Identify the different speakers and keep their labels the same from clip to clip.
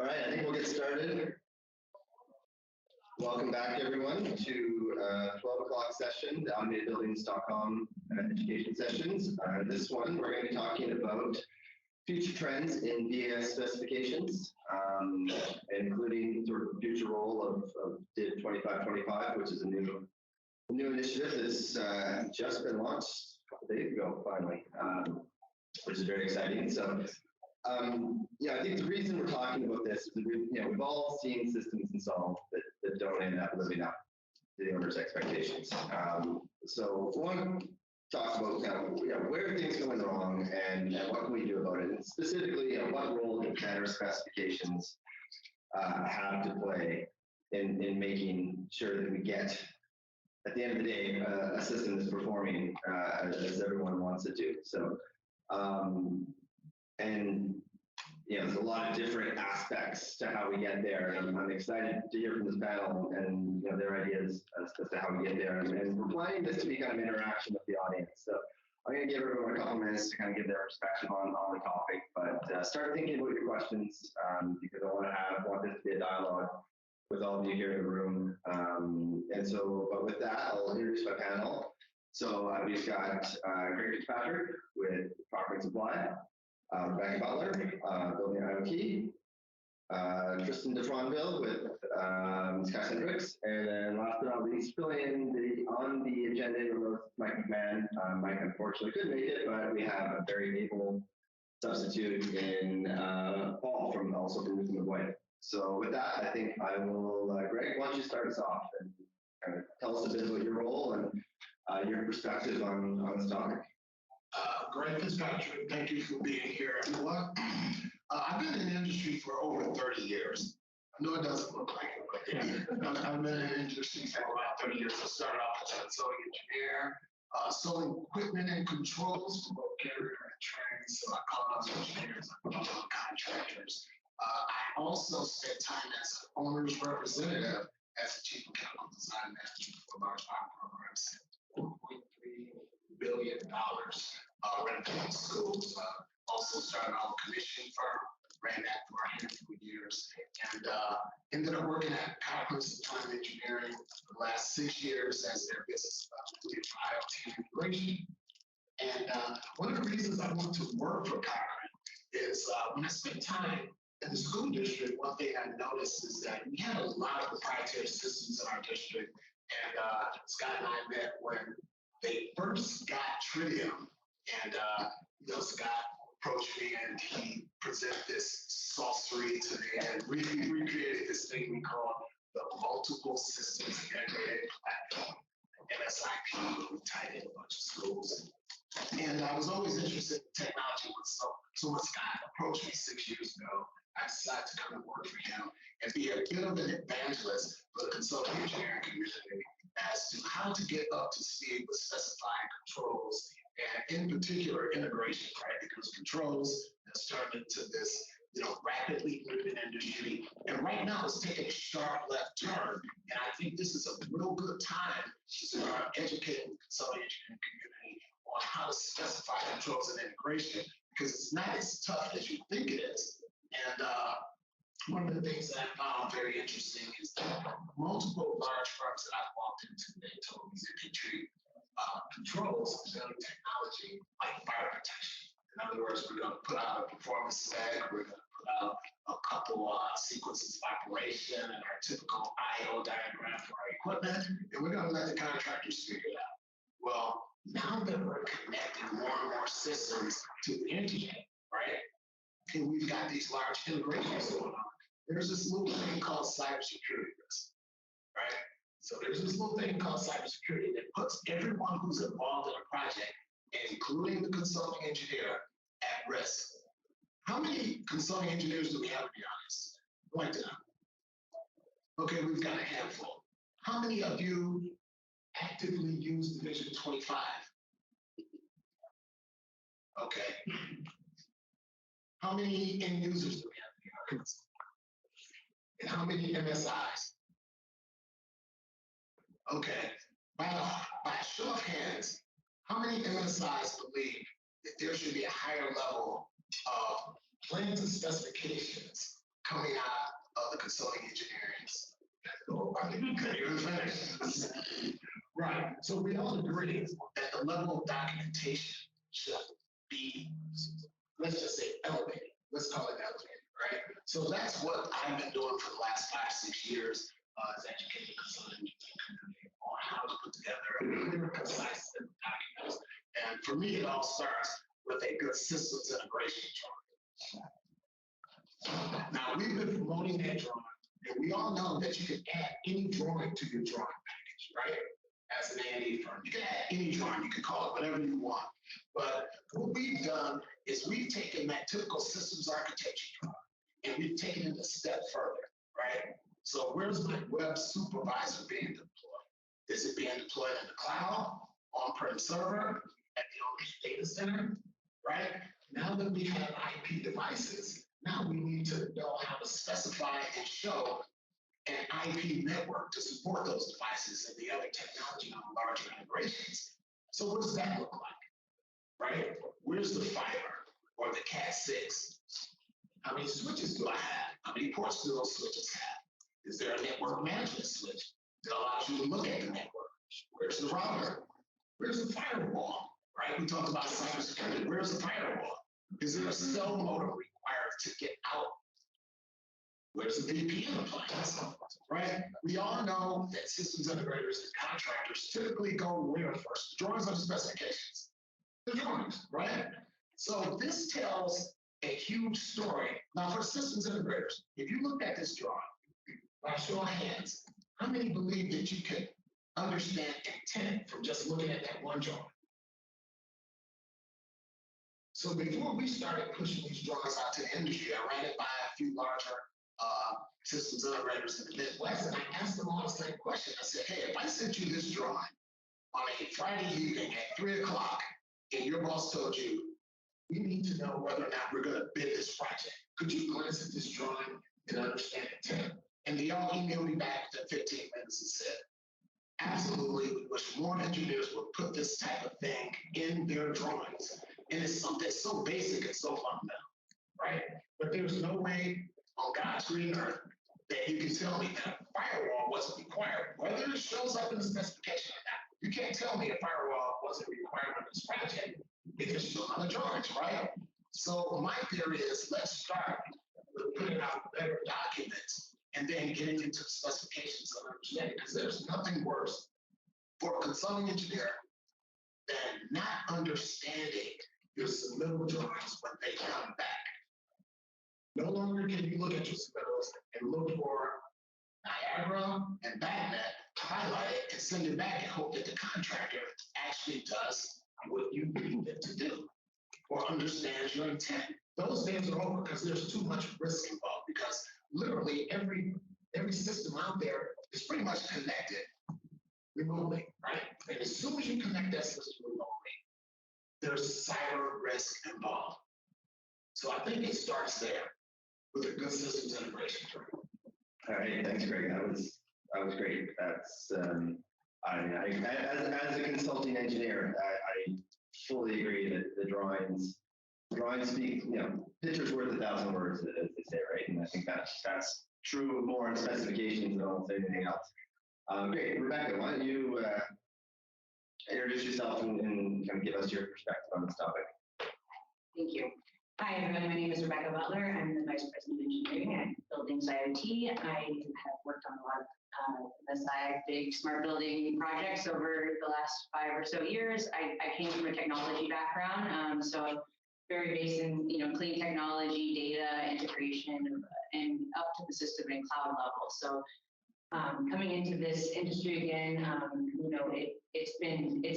Speaker 1: All right, I think we'll get started. Welcome back, everyone, to 12 o'clock session, the automatedbuildings.com education sessions. This one, we're going to be talking about future trends in BAS specifications, including sort of the future role of Diff 2525, which is a new initiative that's just been launched a couple days ago, finally, which is very exciting. So, yeah, I think the reason we're talking about this is that we've all seen systems installed that don't end up living up to the owner's expectations. So we want to talk about where are things going wrong and what can we do about it, and specifically what role do better specifications have to play in making sure that we get, at the end of the day, a system that's performing as everyone wants it to. So, and there's a lot of different aspects to how we get there, and I'm excited to hear from this panel and their ideas as to how we get there. And we're planning this to be kind of interaction with the audience. So I'm going to give everyone a couple minutes to kind of give their perspective on the topic, but start thinking about your questions because I want this to be a dialogue with all of you here in the room. And so, but with that, I'll introduce my panel. So we've got Greg Fitzpatrick with Cochrane Supply, Rebecca Butler, building IoT, Tristan DeFranville with Skycentrics, and then last but not least, filling on the agenda was Mike McMahon. Mike unfortunately couldn't make it, but we have a very able substitute in Paul from Newcombing Board. So with that, I think I will, Greg, why don't you start us off and kind of tell us a bit about your role and your perspective on this topic.
Speaker 2: Greg Fitzpatrick, thank you for being here, everyone. I've been in the industry for over 30 years. I know it doesn't look like it, but I've been in the industry for about 30 years. I started off as a consulting engineer, selling equipment and controls for both carrier and trains. So I call those engineers, I call them contractors. I also spent time as an owner's representative as a chief mechanical design manager for large power programs, $4.3 billion. Renovating schools, also started our commissioning firm, ran that for a handful of years, and ended up working at Cochrane Supply Engineering for the last 6 years as their business lead for IoT integration. And one of the reasons I want to work for Cochrane is when I spent time in the school district, one thing I noticed is that we had a lot of proprietary systems in our district, and Scott and I met when they first got Tritium. And Scott approached me and he presented this sorcery to me and really recreated this thing we call the multiple systems integrated platform, MSIP, we tied in a bunch of schools. And I was always interested in technology. So when Scott approached me 6 years ago, I decided to come and work for him and be a bit of an evangelist for the consulting engineering community as to how to get up to speed with specified controls, and in particular integration, right? Because controls has turned into this, rapidly moving industry, and right now it's taking a sharp left turn. And I think this is a real good time to start educating the consulting engineering community on how to specify controls and integration, because it's not as tough as you think it is. And one of the things that I found very interesting is that multiple large firms that I've walked into, they told me they could treat controls and building technology like fire protection. In other words, we're going to put out a performance spec, we're going to put out a couple sequences of operation and our typical I/O diagram for our equipment, and we're going to let the contractors figure it out. Well, now that we're connecting more and more systems to the internet, right? And we've got these large integrations going on. There's this little thing called cybersecurity risk, right? So there's this little thing called cybersecurity that puts everyone who's involved in a project, including the consulting engineer, at risk. How many consulting engineers do we have, to be honest? Point to them. Okay, we've got a handful. How many of you actively use Division 25? Okay. How many end users do we have? And how many MSIs? Okay, by a show of hands, how many MSIs believe that there should be a higher level of plans and specifications coming out consulting engineering. Oh, I couldn't even finish. Right. So we all agree that the level of documentation should be, let's just say, elevated. Let's call it elevated, right? So that's what I've been doing for the last 5-6 years as educating consulting on how to put together a clear, concise set of documents. And for me, it all starts with a good systems integration drawing. Now, we've been promoting that drawing, and we all know that you can add any drawing to your drawing package, right? As an A&E firm, you can add any drawing, you can call it whatever you want. But what we've done is we've taken that typical systems architecture drawing, and we've taken it a step further, right? So where's my web supervisor being deployed? Is it being deployed in the cloud, on-prem server, at the owner's data center, right? Now that we have IP devices, now we need to know how to specify and show an IP network to support those devices and the other technology on larger integrations. So what does that look like, right? Where's the fiber or the Cat6? How many switches do I have? How many ports do those switches have? Is there a network management switch that allows you to look at the network? Where's the router? Where's the firewall, right? We talked about cybersecurity. Where's the firewall? Is there a cell modem required to get out? Where's the VPN appliance, right? We all know that systems integrators and contractors typically go where first? Drawings or specifications? The drawings, right? So this tells a huge story. Now for systems integrators, if you look at this drawing, by show of hands, how many believe that you can understand intent from just looking at that one drawing? So before we started pushing these drawings out to the industry, I ran it by a few larger systems integrators in the Midwest, and I asked them all the same question. I said, hey, if I sent you this drawing on a Friday evening at 3 o'clock, and your boss told you, we need to know whether or not we're going to bid this project, could you glance at this drawing and understand intent? And they all emailed me back within 15 minutes and said, absolutely, we wish more engineers would put this type of thing in their drawings. And it's something so basic and so fundamental, right? But there's no way on God's green earth that you can tell me that a firewall wasn't required, whether it shows up in the specification or not. You can't tell me a firewall wasn't required on this project if it's shown on the drawings, right? So my theory is let's start with putting out better documents and then getting into specifications and understanding, because there's nothing worse for a consulting engineer than not understanding your submittal drawings when they come back. No longer can you look at your submittals and look for Niagara and BACnet, highlight it and send it back and hope that the contractor actually does what you need them to do or understands your intent. Those days are over because there's too much risk involved, because literally every system out there is pretty much connected remotely, right? And as soon as you connect that system remotely, there's cyber risk involved. So I think it starts there with a good systems integration.
Speaker 1: All right, thanks, Greg. That was great. That's as a consulting engineer, I fully agree that the drawings speak, pictures worth 1,000 words, as they say, right? And I think that's true more in specifications than almost anything else. Great, Rebecca, why don't you introduce yourself and kind of give us your perspective on this topic?
Speaker 3: Thank you. Hi, everyone. My name is Rebecca Butler. I'm the Vice President of Engineering at Buildings IoT. I have worked on a lot of MSI big smart building projects over the last 5 or so years. I came from a technology background, so very based in clean technology, data integration, and up to the system and cloud level. So coming into this industry again, it's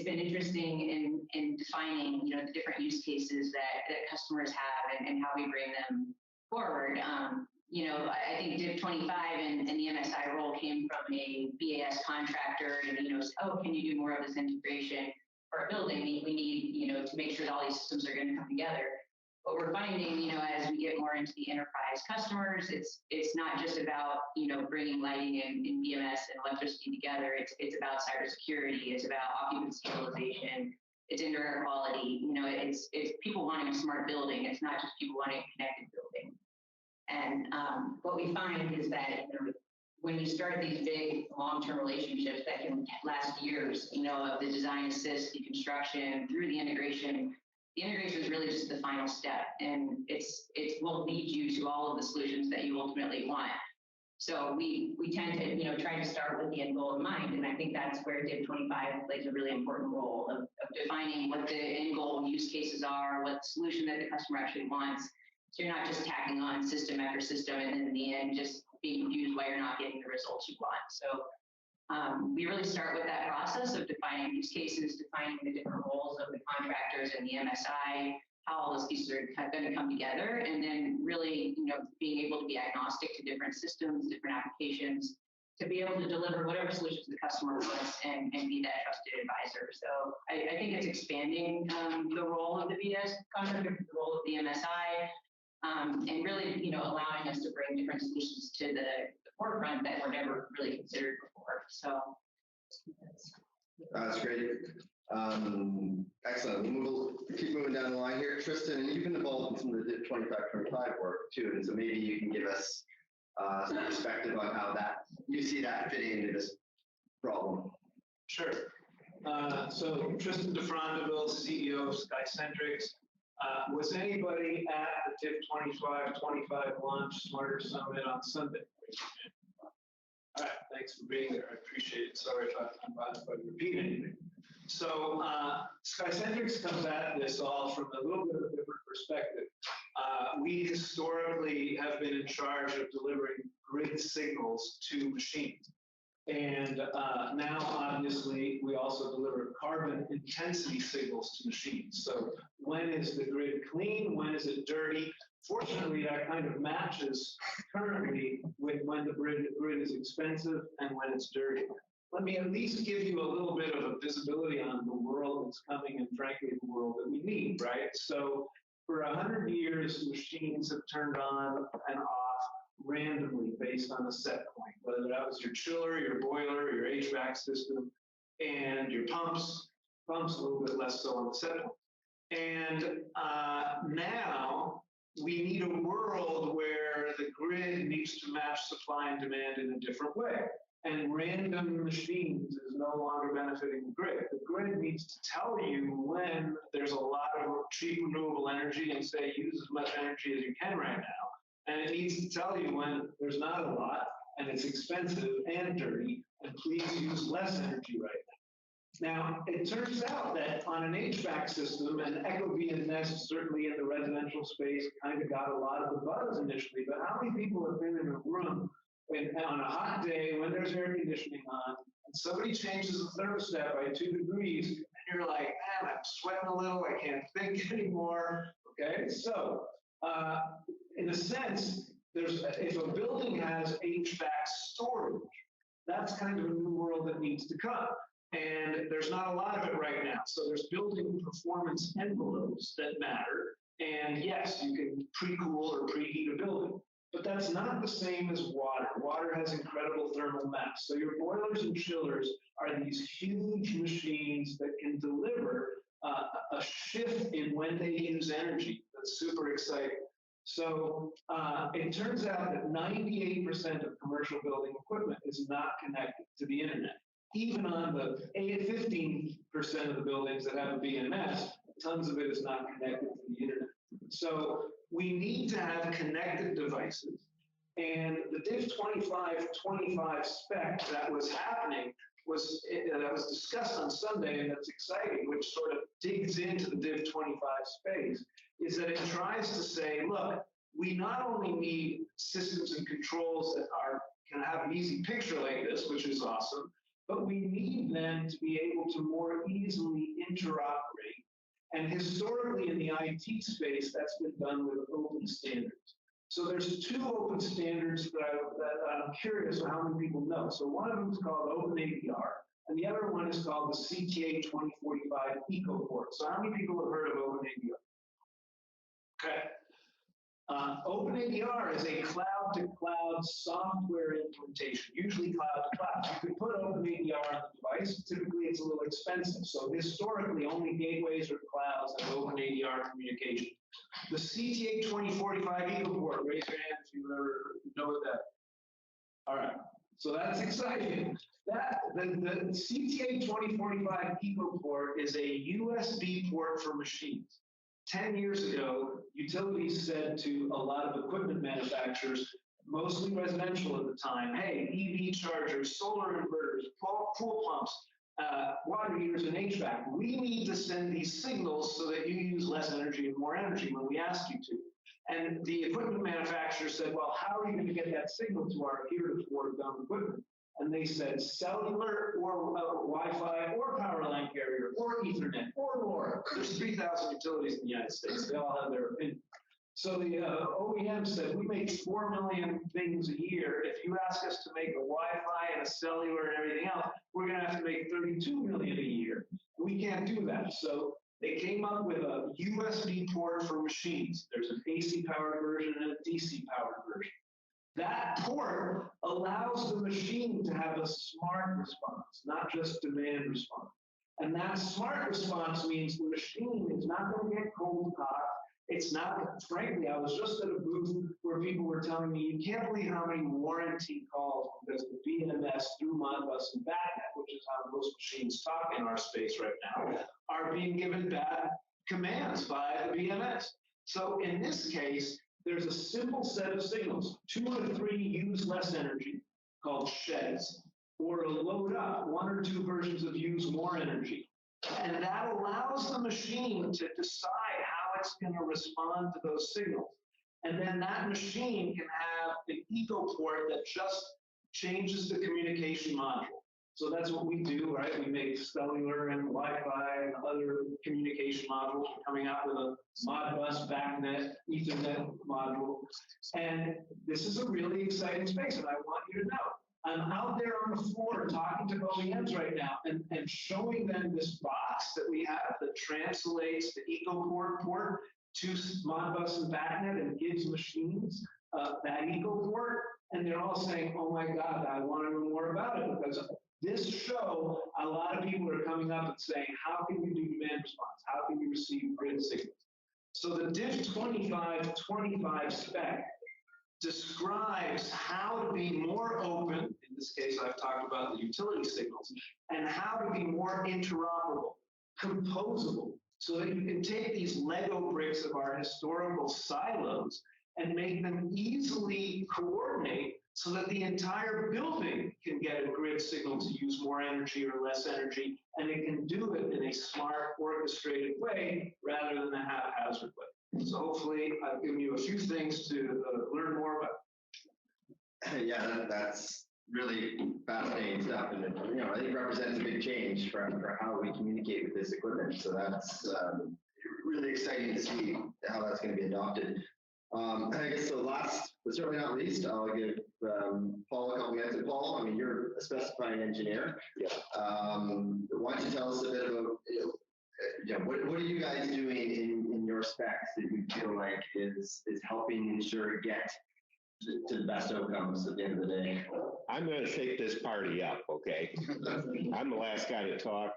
Speaker 3: been interesting in defining the different use cases that customers have and how we bring them forward. I think Diff 25 and the MSI role came from a BAS contractor, and oh, can you do more of this integration for a building? We need to make sure that all these systems are going to come together. But we're finding, as we get more into the enterprise customers, it's not just about bringing lighting and BMS and electricity together. It's about cybersecurity. It's about occupancy stabilization. It's indoor air quality. It's people wanting a smart building. It's not just people wanting a connected building. And what we find is that when you start these big long-term relationships that can last years, of the design assist, the construction, through the integration is really just the final step, and it will lead you to all of the solutions that you ultimately want. So we tend to, try to start with the end goal in mind, and I think that's where Diff 25 plays a really important role of defining what the end goal use cases are, what solution that the customer actually wants. So you're not just tacking on system after system, and then in the end, just being confused why you're not getting the results you want. So we really start with that process of defining use cases, defining the different roles of the contractors and the MSI, how all those pieces are going to come together, and then really, being able to be agnostic to different systems, different applications, to be able to deliver whatever solutions the customer wants and be that trusted advisor. So I think it's expanding the role of the BAS contractor, the role of the MSI, and really, allowing us to bring different solutions to the forefront that were never really considered before. So
Speaker 1: that's great. Excellent. We'll keep moving down the line here. Tristan, you've been involved in some of the Diff 25 work too, and so maybe you can give us some perspective on how you see that fitting into this problem.
Speaker 4: Sure. So Tristan DeFrondeville, CEO of Skycentrics. Was anybody at the Diff 25 launch Smarter Summit on Sunday? All right, thanks for being there. I appreciate it. Sorry if I repeat anything. So Skycentrics comes at this all from a little bit of a different perspective. We historically have been in charge of delivering grid signals to machines. And now, obviously, we also deliver carbon intensity signals to machines. So when is the grid clean? When is it dirty? Fortunately, that kind of matches currently with when the grid is expensive and when it's dirty. Let me at least give you a little bit of a visibility on the world that's coming and, frankly, the world that we need, right? So for 100 years, machines have turned on and off randomly based on a set point, whether that was your chiller, your boiler, your HVAC system, and your pumps a little bit less so on the set point. And now we need a world where the grid needs to match supply and demand in a different way. And random machines is no longer benefiting the grid. The grid needs to tell you when there's a lot of cheap renewable energy and say use as much energy as you can right now. And it needs to tell you when there's not a lot and it's expensive and dirty, and please use less energy right now. Now, it turns out that on an HVAC system, and Ecobee and Nest certainly in the residential space kind of got a lot of the buzz initially, but how many people have been in a room on a hot day when there's air conditioning on, and somebody changes the thermostat by 2 degrees, and you're like, man, I'm sweating a little, I can't think anymore, okay? So, in a sense, if a building has HVAC storage, that's kind of a new world that needs to come. And there's not a lot of it right now. So there's building performance envelopes that matter. And yes, you can pre-cool or preheat a building, but that's not the same as water. Water has incredible thermal mass. So your boilers and chillers are these huge machines that can deliver a shift in when they use energy. That's super exciting. So it turns out that 98% of commercial building equipment is not connected to the internet. Even on the 15% of the buildings that have a BMS, tons of it is not connected to the internet. So we need to have connected devices. And the Diff 25 spec that was happening that was discussed on Sunday, and that's exciting, which sort of digs into the Diff 25 space, is that it tries to say, look, we not only need systems and controls that can have an easy picture like this, which is awesome, but we need them to be able to more easily interoperate. And historically in the IT space, that's been done with open standards. So there's 2 open standards that I'm curious how many people know. So one of them is called OpenAPR, and the other one is called the CTA 2045 EcoPort. So how many people have heard of OpenAPR? Okay. OpenADR is a cloud-to-cloud software implementation, usually cloud-to-cloud. You can put OpenADR on the device. Typically, it's a little expensive. So historically, only gateways or clouds have OpenADR communication. The CTA 2045 EcoPort, raise your hand if you ever know what that is. All right, so that's exciting. The CTA 2045 EcoPort is a USB port for machines. 10 years ago, utilities said to a lot of equipment manufacturers, mostly residential at the time, hey, EV chargers, solar inverters, pool pumps, water heaters, and HVAC, we need to send these signals so that you use less energy and more energy when we ask you to. And the equipment manufacturer said, well, how are you going to get that signal to our heretofore dumb equipment? And they said cellular or Wi-Fi or power line carrier or Ethernet or more. There's 3,000 utilities in the United States. They all have their opinion. So the OEM said, we make 4 million things a year. If you ask us to make a Wi-Fi and a cellular and everything else, we're going to have to make 32 million a year. We can't do that. So they came up with a USB port for machines. There's an AC powered version and a DC powered version. That port allows the machine to have a smart response, not just demand response. And that smart response means the machine is not going to get cold hot. It's not, frankly, I was just at a booth where people were telling me, you can't believe how many warranty calls because the BMS through Modbus and BAS, which is how most machines talk in our space right now, are being given bad commands by the BMS. So in this case, there's a simple set of signals, 2 or 3 use less energy, called sheds, or a load up, 1 or 2 versions of use more energy. And that allows the machine to decide how it's going to respond to those signals. And then that machine can have an EcoPort that just changes the communication module. So that's what we do, right? We make cellular and Wi-Fi and other communication modules. We're coming out with a Modbus, BACnet, Ethernet module. And this is a really exciting space, and I want you to know. I'm out there on the floor talking to OEMs right now and showing them this box that we have that translates the EcoPort port to Modbus and BACnet and gives machines that EcoPort. And they're all saying, oh my God, I want to know more about it, because this show, a lot of people are coming up and saying, how can you do demand response? How can you receive grid signals? So the Diff 2525 spec describes how to be more open, in this case I've talked about the utility signals, and how to be more interoperable, composable, so that you can take these Lego bricks of our historical silos and make them easily coordinate so that the entire building can get a grid signal to use more energy or less energy, and it can do it in a smart, orchestrated way rather than a haphazard way. So hopefully I've given you a few things to learn more about.
Speaker 1: Yeah, that's really fascinating stuff, and I think it represents a big change for how we communicate with this equipment. So that's really exciting to see how that's going to be adopted. I guess the last, but certainly not least, I'll give Paul a couple minutes. And Paul, I mean, you're a specifying engineer.
Speaker 5: Yeah.
Speaker 1: Why don't you tell us a bit about what are you guys doing in your specs that you feel like is helping ensure get to the best outcomes at the end of the day?
Speaker 5: I'm going to shake this party up, okay? I'm the last guy to talk.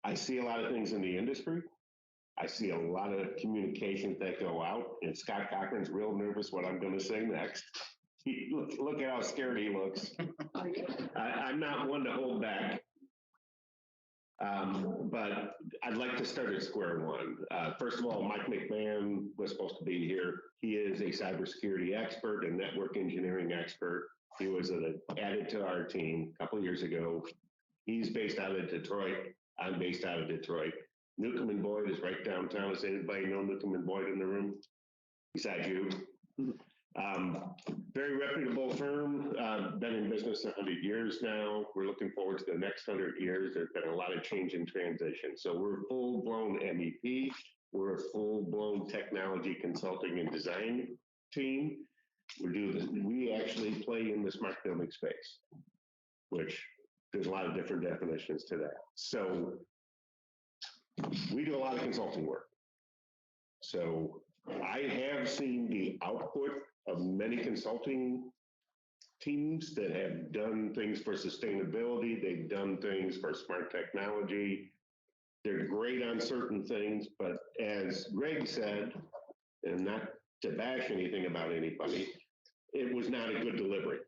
Speaker 5: I see a lot of things in the industry. I see a lot of communications that go out, and Scott Cochrane's real nervous what I'm going to say next. Look at how scared he looks. I'm not one to hold back. But I'd like to start at square one. First of all, Mike McMahon was supposed to be here. He is a cybersecurity expert, a network engineering expert. He was added to our team a couple of years ago. He's based out of Detroit. I'm based out of Detroit. Newcombing Board is right downtown. Does anybody know Newcombing Board in the room? Besides you. Very reputable firm, been in business 100 years now. We're looking forward to the next 100 years. There's been a lot of change and transition. So we're a full-blown MEP. We're a full-blown technology consulting and design team. We actually play in the smart building space, which there's a lot of different definitions to that. So we do a lot of consulting work. So I have seen the output of many consulting teams that have done things for sustainability. They've done things for smart technology. They're great on certain things, but as Greg said, and not to bash anything about anybody, it was not a good delivery,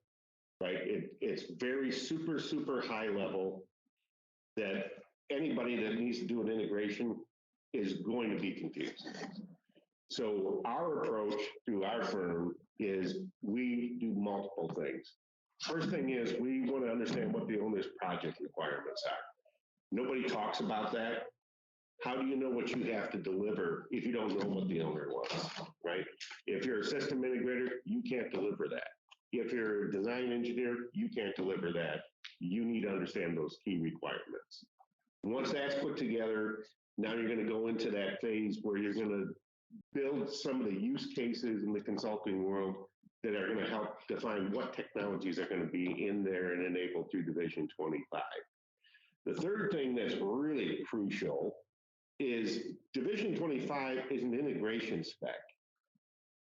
Speaker 5: right? It's very super, super high level that anybody that needs to do an integration is going to be confused. So our approach through our firm is we do multiple things. First thing is we want to understand what the owner's project requirements are. Nobody talks about that. How do you know what you have to deliver if you don't know what the owner wants, right? If you're a system integrator, you can't deliver that. If you're a design engineer, you can't deliver that. You need to understand those key requirements. Once that's put together, now you're going to go into that phase where you're going to build some of the use cases in the consulting world that are going to help define what technologies are going to be in there and enabled through Division 25. The third thing that's really crucial is Division 25 is an integration spec.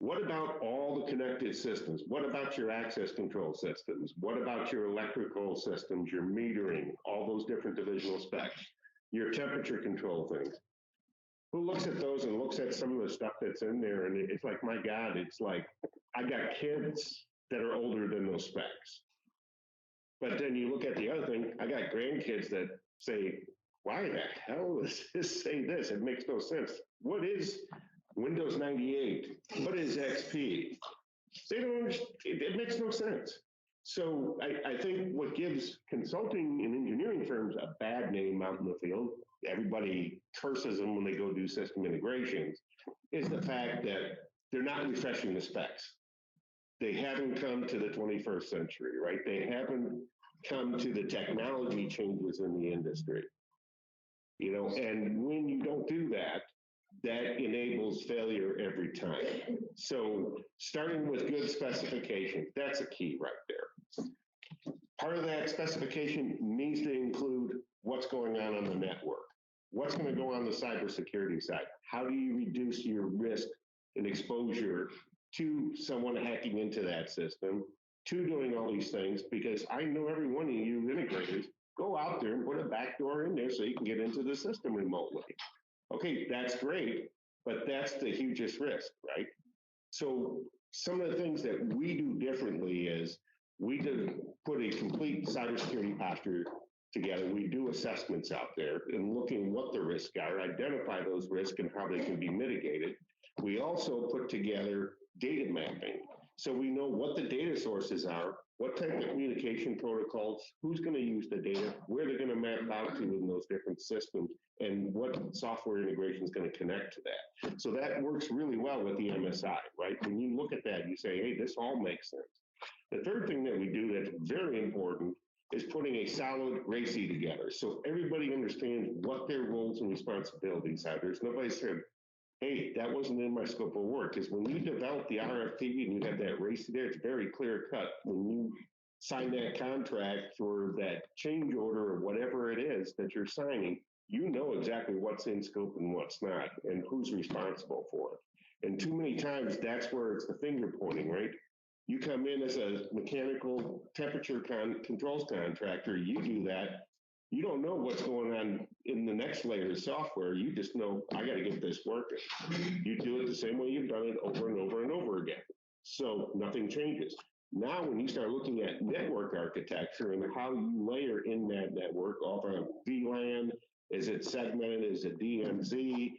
Speaker 5: What about all the connected systems? What about your access control systems? What about your electrical systems, your metering, all those different divisional specs, your temperature control things? Who looks at those and looks at some of the stuff that's in there? And it's like, my God, it's like, I got kids that are older than those specs. But then you look at the other thing, I got grandkids that say, why the hell does this say this? It makes no sense. What is Windows 98? What is XP? They don't, it makes no sense. So I think what gives consulting and engineering firms a bad name out in the field, everybody curses them when they go do system integrations, is the fact that they're not refreshing the specs. They haven't come to the 21st century, right? They haven't come to the technology changes in the industry. You know, and when you don't do that, that enables failure every time. So starting with good specification, that's a key right there. Part of that specification needs to include what's going on the network. What's going to go on the cybersecurity side? How do you reduce your risk and exposure to someone hacking into that system, to doing all these things? Because I know every one of you integrators, go out there and put a backdoor in there so you can get into the system remotely. Okay, that's great, but that's the hugest risk, right? So some of the things that we do differently is we put a complete cybersecurity posture together. We do assessments out there and looking what the risks are, identify those risks and how they can be mitigated. We also put together data mapping. So we know what the data sources are, what type of communication protocols, who's going to use the data, where they're going to map out to in those different systems, and what software integration is going to connect to that. So that works really well with the MSI, right? When you look at that, you say, hey, this all makes sense. The third thing that we do that's very important is putting a solid RACI together. So everybody understands what their roles and responsibilities are. There's nobody said, hey, that wasn't in my scope of work. Because when you develop the RFP and you have that RACI there, it's very clear cut. When you sign that contract or that change order or whatever it is that you're signing, you know exactly what's in scope and what's not and who's responsible for it. And too many times that's where it's the finger pointing, right? You come in as a mechanical temperature controls contractor, you do that. You don't know what's going on in the next layer of software. You just know, I got to get this working. You do it the same way you've done it over and over and over again. So nothing changes. Now, when you start looking at network architecture and how you layer in that network off of VLAN, is it segmented, is it DMZ?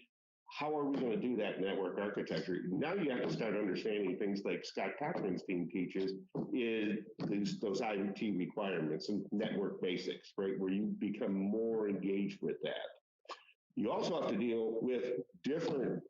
Speaker 5: How are we going to do that network architecture? Now you have to start understanding things like Scott Cochrane's team teaches, is those IoT requirements and network basics, right? Where you become more engaged with that. You also have to deal with different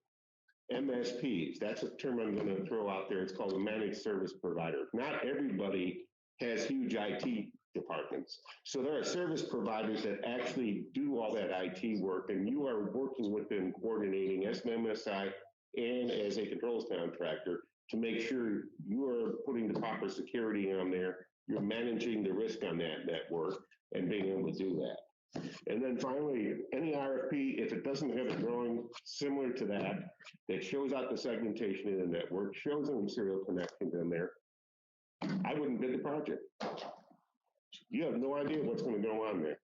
Speaker 5: MSPs. That's a term I'm going to throw out there. It's called a managed service provider. Not everybody has huge IT departments. So there are service providers that actually do all that IT work, and you are working with them, coordinating as an MSI and as a controls contractor to make sure you are putting the proper security on there, you're managing the risk on that network and being able to do that. And then finally, any RFP, if it doesn't have a drawing similar to that, that shows out the segmentation in the network, shows them serial connections in there, I wouldn't bid the project. You have no idea what's going to go on there.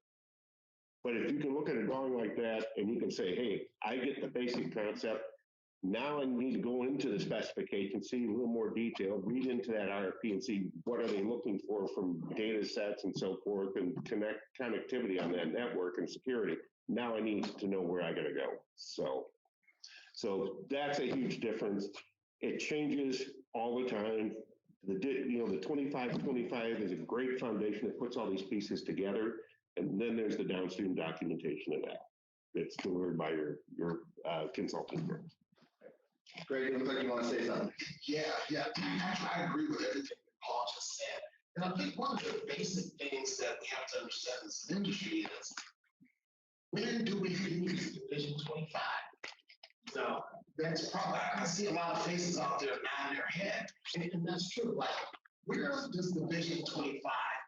Speaker 5: But if you can look at a drawing like that and you can say, hey, I get the basic concept, now I need to go into the specification, see a little more detail, read into that RFP and see what are they looking for from data sets and so forth, and connectivity on that network and security. Now I need to know where I got to go. So that's a huge difference. It changes all the time. The 2525 is a great foundation that puts all these pieces together. And then there's the downstream documentation of that. That's delivered by your consulting firm.
Speaker 1: Greg, it looks like you want to say something.
Speaker 2: Yeah. Actually, I agree with everything that Paul just said. And I think one of the basic things that we have to understand as an industry is, when do we use Division 25? So that's probably, I see a lot of faces out there nodding their head, and that's true. Like, where does Division 25,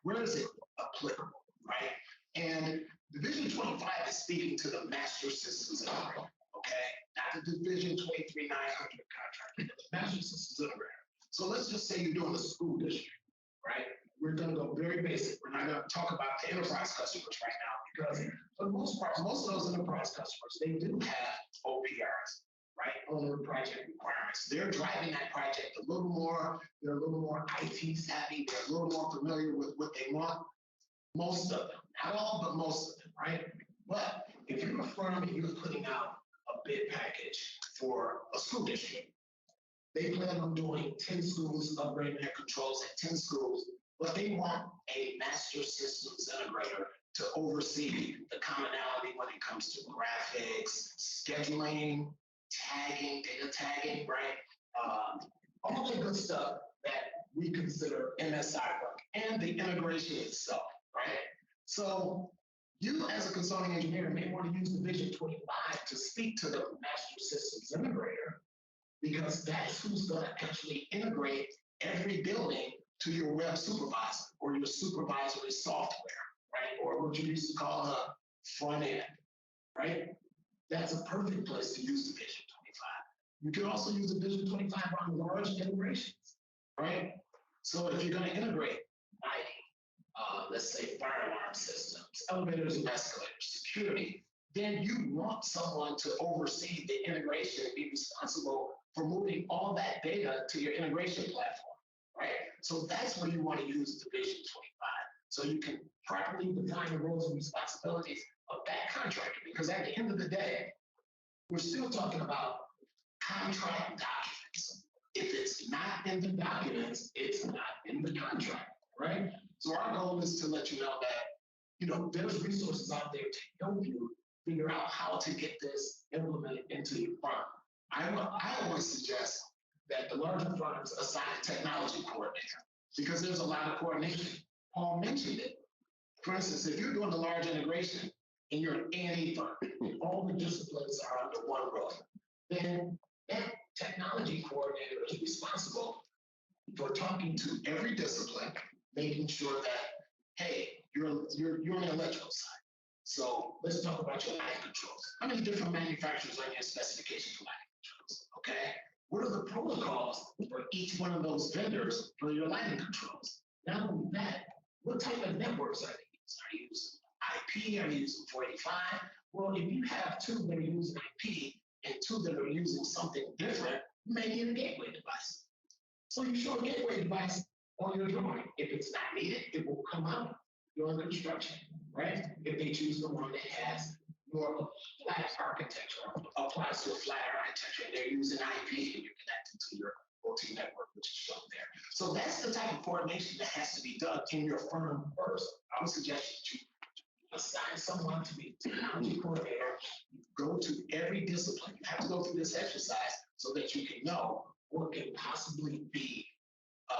Speaker 2: where is it applicable, right? And Division 25 is speaking to the master systems integrator, okay? Not the Division 23-900 contract, the master systems integrator. So let's just say you're doing a school district, right? We're going to go very basic. We're not going to talk about the enterprise customers right now, because for the most part, most of those enterprise customers, they do have OPRs, right? Owner project requirements. They're driving that project a little more. They're a little more IT savvy. They're a little more familiar with what they want. Most of them, not all, but most of them, right? But if you're a firm and you're putting out a bid package for a school district, they plan on doing 10 schools, upgrading their controls at 10 schools, but they want a master systems integrator to oversee the commonality when it comes to graphics, scheduling, tagging, data tagging, right? All the good stuff that we consider MSI work, and the integration itself, right? So you as a consulting engineer may want to use Division 25 to speak to the master systems integrator, because that's who's going to actually integrate every building to your web supervisor or your supervisory software, right? Or what you used to call a front end, right? That's a perfect place to use Division 25. You can also use Division 25 on large integrations, right? So if you're going to integrate lighting, let's say fire alarm systems, elevators and escalators, security, then you want someone to oversee the integration and be responsible for moving all that data to your integration platform, right? So that's where you want to use Division 25. So you can properly define the roles and responsibilities of that contractor, because at the end of the day, we're still talking about contract documents. If it's not in the documents, it's not in the contract, right? So our goal is to let you know that, there's resources out there to help you figure out how to get this implemented into your firm. I always suggest that the larger firms assign a technology coordinator, because there's a lot of coordination. Paul mentioned it. For instance, if you're doing a large integration and you're an A&E firm, all the disciplines are under one roof, then that technology coordinator is responsible for talking to every discipline, making sure that, hey, you're on the electrical side. So let's talk about your lighting controls. How many different manufacturers are in your specification for lighting controls? Okay. What are the protocols for each one of those vendors for your lighting controls? Not only that, what type of networks are they using? Are you using IP? Are you using 485? Well, if you have two that are using IP and two that are using something different, you may need a gateway device. So you show a gateway device on your drawing. If it's not needed, it will come out during construction, right? If they choose the one that has more of a flat architecture, applies to a flat architecture, and they're using IP and you're connected to your OT network, which is shown there. So that's the type of coordination that has to be done in your firm first. I would suggest that you assign someone to be a technology coordinator, go to every discipline. You have to go through this exercise so that you can know what can possibly be,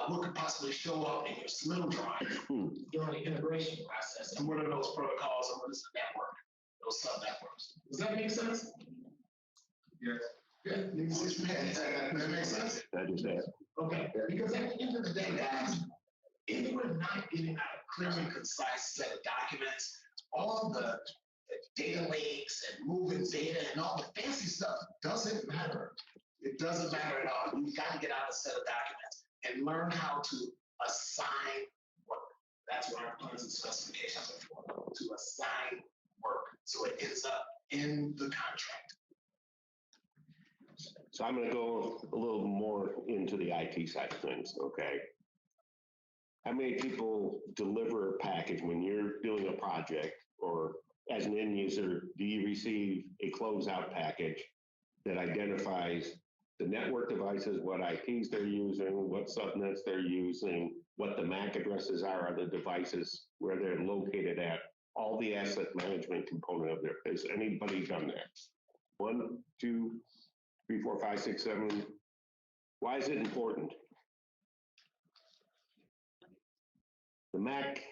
Speaker 2: what could possibly show up in your submittal drawing during the integration process, and what are those protocols and what is the network, those sub-networks. Does that make sense?
Speaker 1: Yes.
Speaker 2: Good. That makes sense?
Speaker 5: That is that.
Speaker 2: Okay, because at the end of the day, guys, if we're not getting out a clear and concise set of documents, all the data lakes and moving data and all the fancy stuff doesn't matter. It doesn't matter at all. You've got to get out a set of documents and learn how to assign work. That's what our plans and specifications are for, to assign work so it ends up in the contract.
Speaker 5: So I'm going to go a little more into the IT side of things, okay? How many people deliver a package when you're doing a project, or as an end user, do you receive a closeout package that identifies the network devices, what IPs they're using, what subnets they're using, what the MAC addresses are of the devices, where they're located at, all the asset management component of there? Has anybody done that? 1, 2, 3, 4, 5, 6, 7. Why is it important? The MAC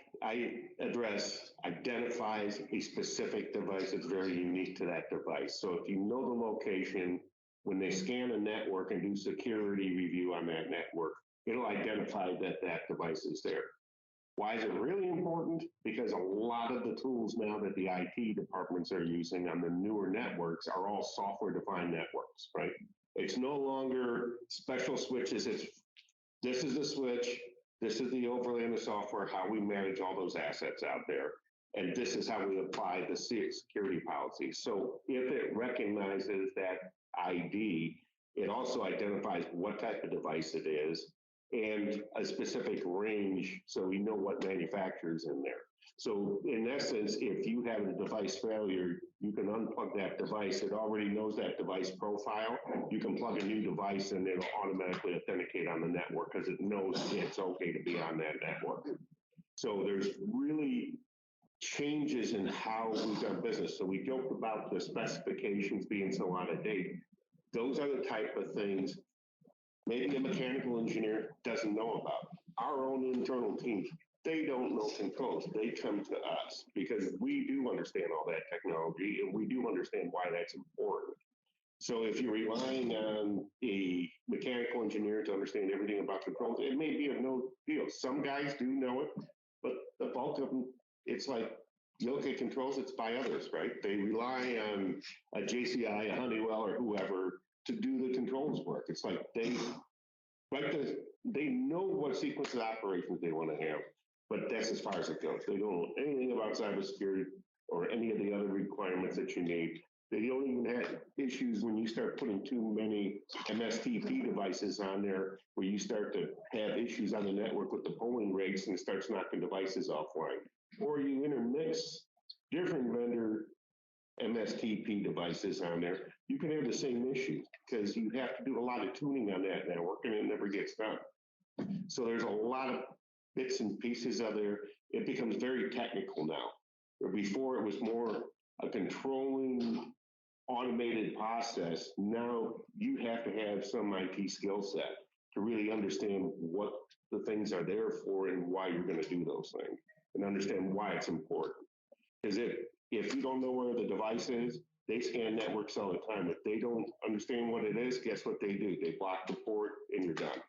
Speaker 5: address identifies a specific device that's very unique to that device. So if you know the location, when they scan a network and do security review on that network, it'll identify that that device is there. Why is it really important? Because a lot of the tools now that the IT departments are using on the newer networks are all software-defined networks, right? It's no longer special switches. It's, this is the switch, this is the overlay in the software, how we manage all those assets out there. And this is how we apply the security policy. So if it recognizes that ID, it also identifies what type of device it is and a specific range, so we know what manufacturer's in there. So in essence, if you have a device failure, you can unplug that device. It already knows that device profile. You can plug a new device and it'll automatically authenticate on the network because it knows it's okay to be on that network. So there's really changes in how we've done business. So we joked about the specifications being so out of date. Those are the type of things maybe a mechanical engineer doesn't know about. Our own internal teams, they don't know controls. They come to us because we do understand all that technology and we do understand why that's important. So if you're relying on a mechanical engineer to understand everything about controls, it may be of no deal. Some guys do know it, but the bulk of them, it's like, you look at controls, it's by others, right? They rely on a JCI, a Honeywell, or whoever to do the controls work. It's like they know what sequence of operations they want to have, but that's as far as it goes. They don't know anything about cybersecurity or any of the other requirements that you need. They don't even have issues when you start putting too many MSTP devices on there, where you start to have issues on the network with the polling rates and it starts knocking devices offline. Or you intermix different vendor MSTP devices on there, you can have the same issue because you have to do a lot of tuning on that network and it never gets done. So there's a lot of bits and pieces of there. It becomes very technical now. Where before it was more a controlling automated process. Now you have to have some IT skill set to really understand what the things are there for and why you're going to do those things and understand why it's important. Because if you don't know where the device is, they scan networks all the time. If they don't understand what it is, guess what they do? They block the port and you're done.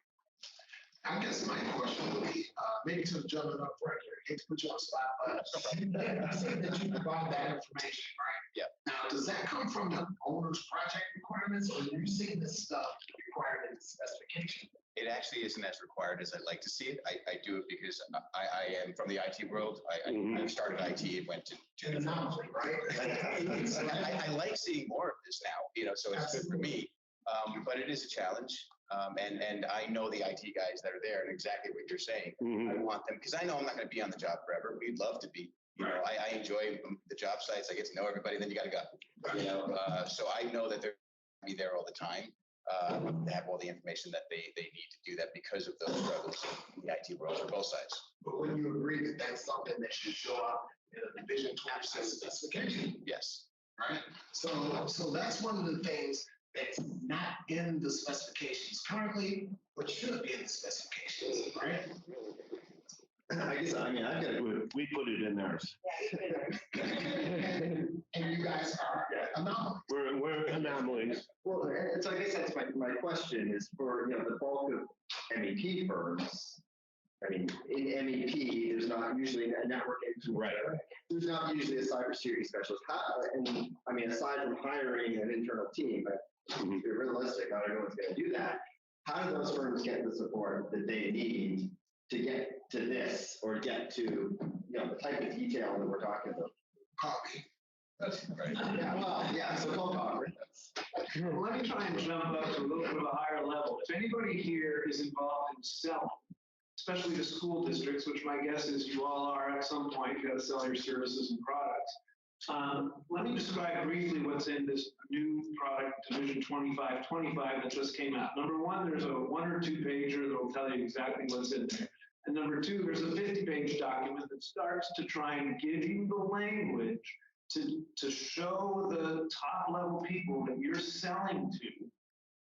Speaker 2: I guess my question would be, maybe to the gentleman up front here, hate to put you on the spot, but you said that you provide that information, right?
Speaker 6: Yeah.
Speaker 2: Now, does that come from the owner's project requirements, or are you seeing this stuff required in the specification?
Speaker 6: It actually isn't as required as I'd like to see it. I do it because I am from the IT world. I started IT and went to
Speaker 2: An anomaly, right?
Speaker 6: I like seeing more of this now, so it's good for me. But it is a challenge. And I know the IT guys that are there and exactly what you're saying. I want them, because I know I'm not going to be on the job forever. We'd love to be. I enjoy the job sites. I get to know everybody, then you got to go. So I know that they're going to be there all the time. They have all the information that they need to do that because of those struggles in the IT world for both sides.
Speaker 2: But when you agree that that's something that should show up in a Division 26 specification?
Speaker 6: Yes.
Speaker 2: Right? So that's one of the things that's not in the specifications currently, but should be in the specifications, right?
Speaker 1: I guess, I've got to,
Speaker 5: We put it in ours.
Speaker 2: And you guys are anomalies.
Speaker 5: We're anomalies.
Speaker 1: well, it's, I guess that's my question is for, the bulk of MEP firms, I mean, in MEP, there's not usually a network engineer.
Speaker 5: Right.
Speaker 1: There's not usually a cybersecurity specialist. And I mean, aside from hiring an internal team, but to be realistic, not everyone's going to do that. How do those firms get the support that they need to get to this or get to the type of detail that we're talking about?
Speaker 2: Copy.
Speaker 6: That's right.
Speaker 1: Yeah, well, yeah. So call Cochrane.
Speaker 4: Well, let me try and jump up to a little bit of a higher level. If anybody here is involved in selling, especially to school districts, which my guess is you all are at some point, you got to sell your services and products. Let me describe briefly what's in this new product, Division 2525, that just came out. Number one, there's a 1 or 2 pager that will tell you exactly what's in there. And number two, there's a 50-page document that starts to try and give you the language to show the top level people that you're selling to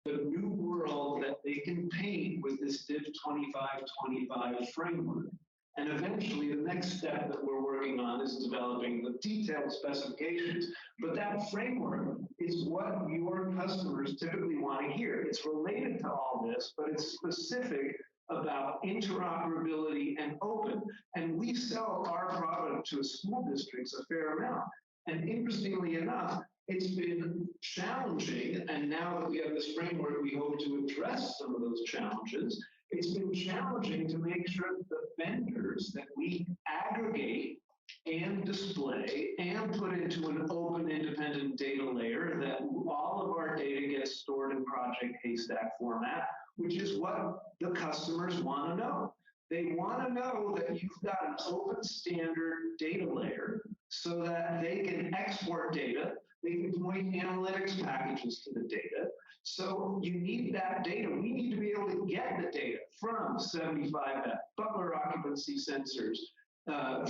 Speaker 4: the new world that they can paint with this Diff 2525 framework. And eventually, the next step that we're working on is developing the detailed specifications. But that framework is what your customers typically want to hear. It's related to all this, but it's specific about interoperability and open. And we sell our product to school districts a fair amount. And interestingly enough, it's been challenging, and now that we have this framework, we hope to address some of those challenges. It's been challenging to make sure that the vendors that we aggregate and display and put into an open, independent data layer, that all of our data gets stored in Project Haystack format, which is what the customers want to know. They want to know that you've got an open standard data layer so that they can export data, they can point analytics packages to the data. So you need that data. We need to be able to get the data from 75F, Butler occupancy sensors,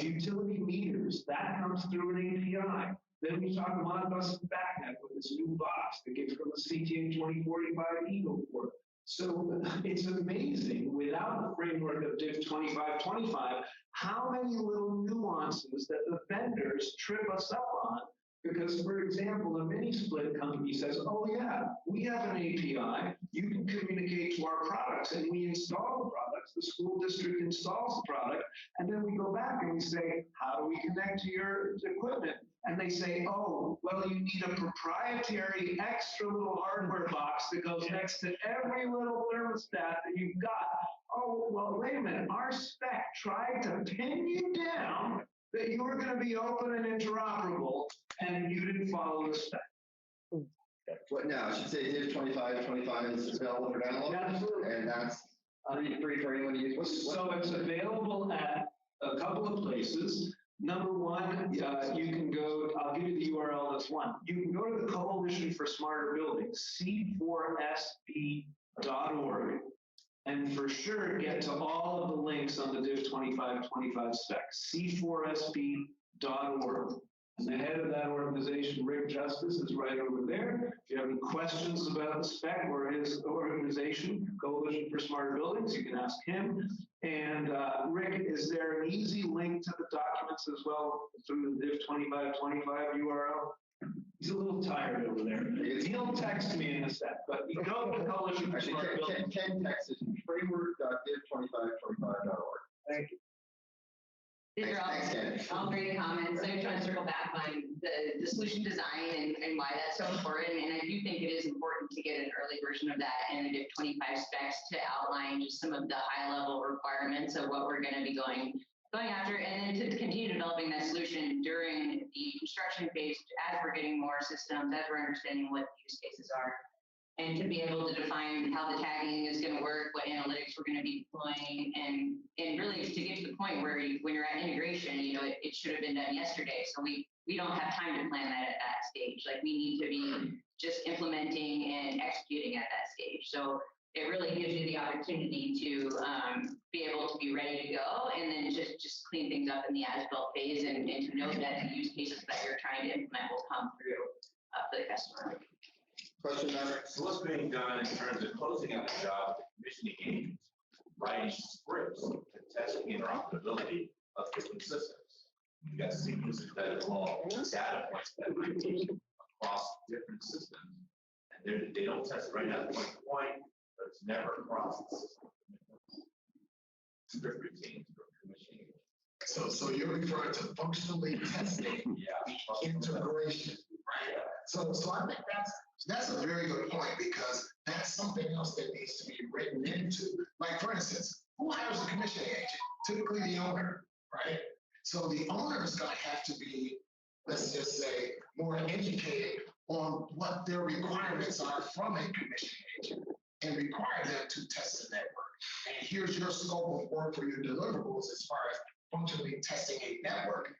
Speaker 4: utility meters. That comes through an API. Then we talk Modbus and BACnet with this new box that gets from the CTA 2045 Eagle port. So it's amazing, without the framework of Diff 2525, how many little nuances that the vendors trip us up on. Because, for example, a mini split company says, oh yeah, we have an API, you can communicate to our products, and we install the products, the school district installs the product, and then we go back and we say, how do we connect to your equipment? And they say, oh, well, you need a proprietary extra little hardware box that goes next to every little thermostat that you've got. Oh, well, wait a minute, our spec tried to pin you down that you were going to be open and interoperable, and you didn't follow the spec.
Speaker 1: What now? I should say Div 2525 is available for download?
Speaker 4: Absolutely.
Speaker 1: And that's free for anyone to use?
Speaker 4: So it's available at a couple of places. Number one, you can go, I'll give you the URL, that's one. You can go to the Coalition for Smarter Buildings, c4sb.org, and for sure get to all of the links on the Div 2525 spec, c4sb.org. And the head of that organization, Rick Justice, is right over there. If you have any questions about the spec or his organization, Coalition for Smarter Buildings, you can ask him. And Rick, is there an easy link to the documents as well through the Div 2525 URL? He's a little tired over there. He'll text me in a sec, but you go to the Coalition for Smarter Buildings.
Speaker 1: Ken texted framework.div2525.org.
Speaker 4: Thank you.
Speaker 3: These are all great comments. I'm trying to circle back on the solution design and why that's so important. And I do think it is important to get an early version of that in the Diff 25 specs to outline just some of the high level requirements of what we're going to be going after, and then to continue developing that solution during the construction phase as we're getting more systems, as we're understanding what the use cases are. And to be able to define how the tagging is going to work, what analytics we're going to be deploying, and really to get to the point where when you're at integration, it should have been done yesterday. So we don't have time to plan that at that stage. Like, we need to be just implementing and executing at that stage. So it really gives you the opportunity to be able to be ready to go, and then just clean things up in the as-built phase, and to know that the use cases that you're trying to implement will come through for the customer.
Speaker 1: Question number?
Speaker 7: So what's being done in terms of closing out the job, commissioning agents, writing scripts, and testing interoperability of different systems? You got sequences that involve data points that might be across different systems. And they don't test right now point to point, but it's never across the system. script routines for commissioning.
Speaker 2: So you're referring to functionally testing
Speaker 7: Yeah.
Speaker 2: integration, right? So I think that's a very good point, because that's something else that needs to be written into. Like, for instance, who hires a commissioning agent? Typically the owner, right? So the owner is going to have to be, let's just say, more educated on what their requirements are from a commissioning agent and require them to test the network. And here's your scope of work for your deliverables as far as functionally testing a network.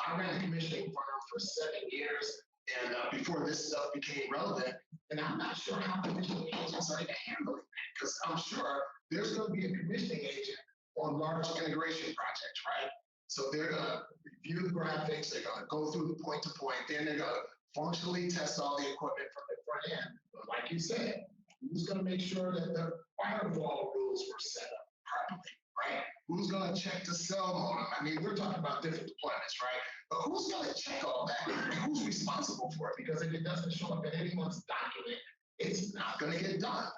Speaker 2: I ran a commissioning firm for 7 years, and before this stuff became relevant, and I'm not sure how commissioning agents are even handling that, because I'm sure there's going to be a commissioning agent on large integration projects, right? So they're going to review the graphics, they're going to go through the point to point, then they're going to functionally test all the equipment from the front end. But like you said, who's going to make sure that the firewall rules were set up properly, right? Who's going to check the cell modem? I mean, we're talking about different deployments, right? But who's going to check all that? And who's responsible for it? Because if it doesn't show up in anyone's document, it's not going to get done.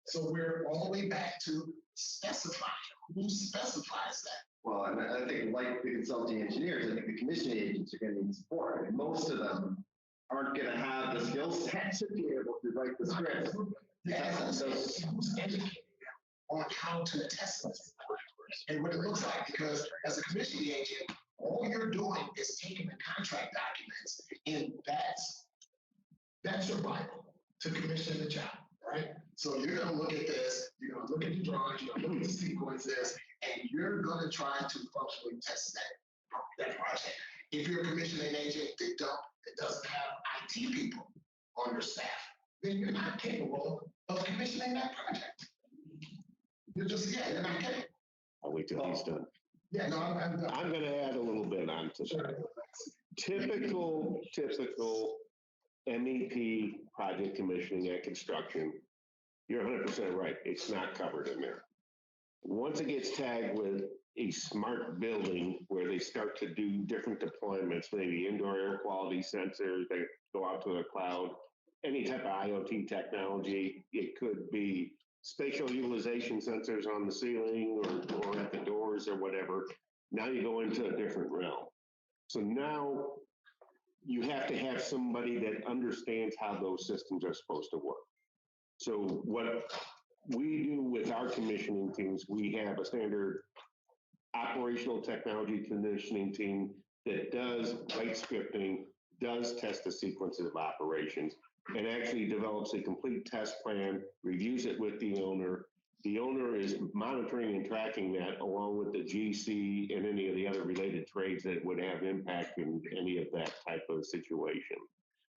Speaker 2: So we're all the way back to specifying. Who specifies that?
Speaker 1: Well, and I think, like the consulting engineers, I think the commissioning agents are going to need support. And most of them aren't going to have the skill set to be able to write the script.
Speaker 2: Yeah, who's educating them on how to test this and what it looks like? Because as a commissioning agent, all you're doing is taking the contract documents, and that's your Bible to commission the job, right? So you're going to look at this, you're going to look at the drawings, you're going to look at the sequences, and you're going to try to functionally test that project. If you're a commissioning agent that doesn't have IT people on your staff, then you're not capable of commissioning that project. You're not capable.
Speaker 5: I'll wait till he's done.
Speaker 2: Yeah, no, I'm done.
Speaker 5: I'm going to add a little bit onto that. Typical MEP project commissioning and construction, you're 100% right. It's not covered in there. Once it gets tagged with a smart building where they start to do different deployments, maybe indoor air quality sensors, they go out to the cloud, any type of IoT technology, it could be spatial utilization sensors on the ceiling or at the doors or whatever. Now you go into a different realm. So now you have to have somebody that understands how those systems are supposed to work. So what we do with our commissioning teams, we have a standard operational technology commissioning team that does write scripting, does test the sequences of operations, and actually develops a complete test plan, reviews it with the owner. The owner is monitoring and tracking that along with the GC and any of the other related trades that would have impact in any of that type of situation.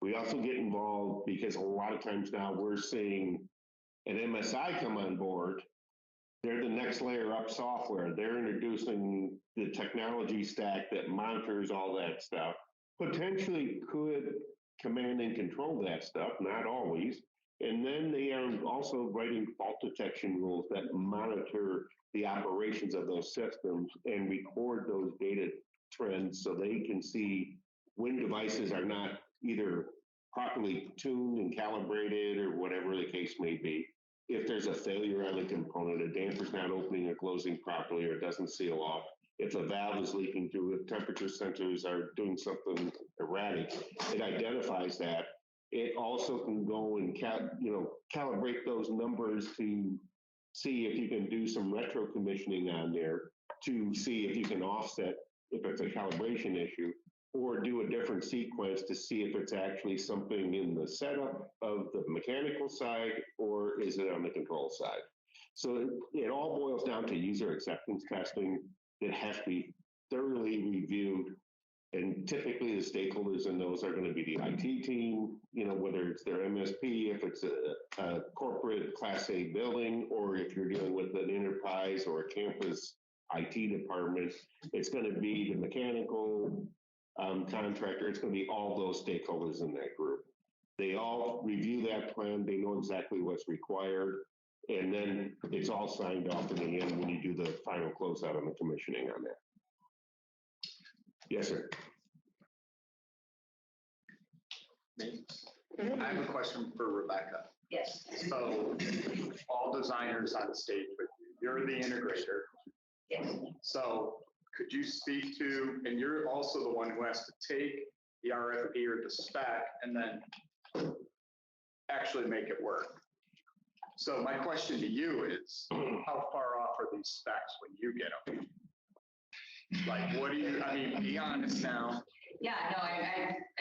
Speaker 5: We also get involved because a lot of times now we're seeing an MSI come on board. They're the next layer up software. They're introducing the technology stack that monitors all that stuff, potentially could command and control that stuff, not always. And then they are also writing fault detection rules that monitor the operations of those systems and record those data trends so they can see when devices are not either properly tuned and calibrated or whatever the case may be. If there's a failure on the component, a damper's not opening or closing properly or it doesn't seal off, if a valve is leaking through, if temperature sensors are doing something erratic, it identifies that. It also can go and calibrate those numbers to see if you can do some retro commissioning on there to see if you can offset if it's a calibration issue, or do a different sequence to see if it's actually something in the setup of the mechanical side or is it on the control side. So it all boils down to user acceptance testing that has to be thoroughly reviewed. And typically the stakeholders in those are going to be the IT team, whether it's their MSP, if it's a corporate Class A building, or if you're dealing with an enterprise or a campus IT department, it's going to be the mechanical contractor. It's going to be all those stakeholders in that group. They all review that plan. They know exactly what's required. And then it's all signed off in the end when you do the final closeout on the commissioning on that. Yes, sir.
Speaker 8: I have a question for Rebecca.
Speaker 3: Yes.
Speaker 8: So all designers on stage with you, you're the integrator.
Speaker 3: Yes.
Speaker 8: So could you speak to, and you're also the one who has to take the RFP or the spec and then actually make it work. So my question to you is, how far off are these specs when you get them? Like, what do you, I mean, be honest now.
Speaker 3: Yeah, no,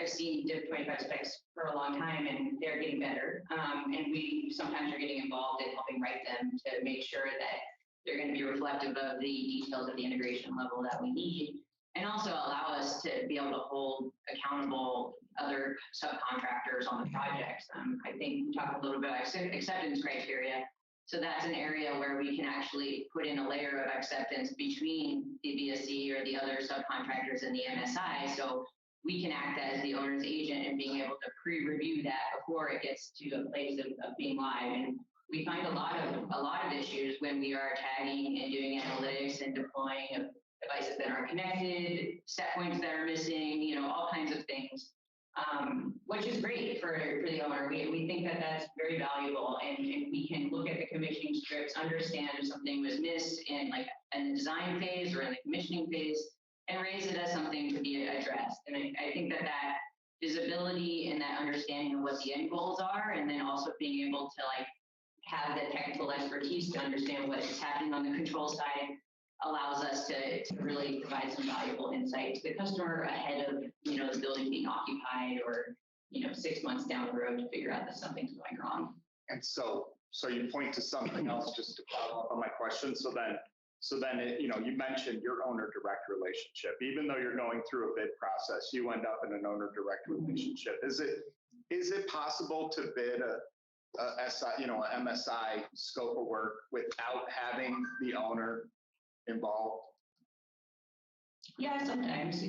Speaker 3: I've seen Diff 25 specs for a long time, and they're getting better. And we sometimes are getting involved in helping write them to make sure that they're going to be reflective of the details of the integration level that we need, and also allow us to be able to hold accountable other subcontractors on the projects. I think we talked a little bit about acceptance criteria. So that's an area where we can actually put in a layer of acceptance between the BSC or the other subcontractors and the MSI. So we can act as the owner's agent and being able to pre-review that before it gets to a place of being live. And we find a lot of issues when we are tagging and doing analytics and deploying of devices that aren't connected, set points that are missing, you know, all kinds of things, which is great for the owner. We think that that's very valuable, and we can look at the commissioning scripts, understand if something was missed in like in the design phase or in the commissioning phase, and raise it as something to be addressed. And I think that visibility and that understanding of what the end goals are, and then also being able to like have the technical expertise to understand what is happening on the control side allows us to really provide some valuable insight to the customer ahead of, you know, the building being occupied or, you know, 6 months down the road to figure out that something's going wrong.
Speaker 8: And so you point to something else just to follow up on my question. So then, you know, you mentioned your owner direct relationship. Even though you're going through a bid process, you end up in an owner direct relationship. Is it possible to bid a SI, you know, a MSI scope of work without having the owner involved?
Speaker 3: Yeah, sometimes.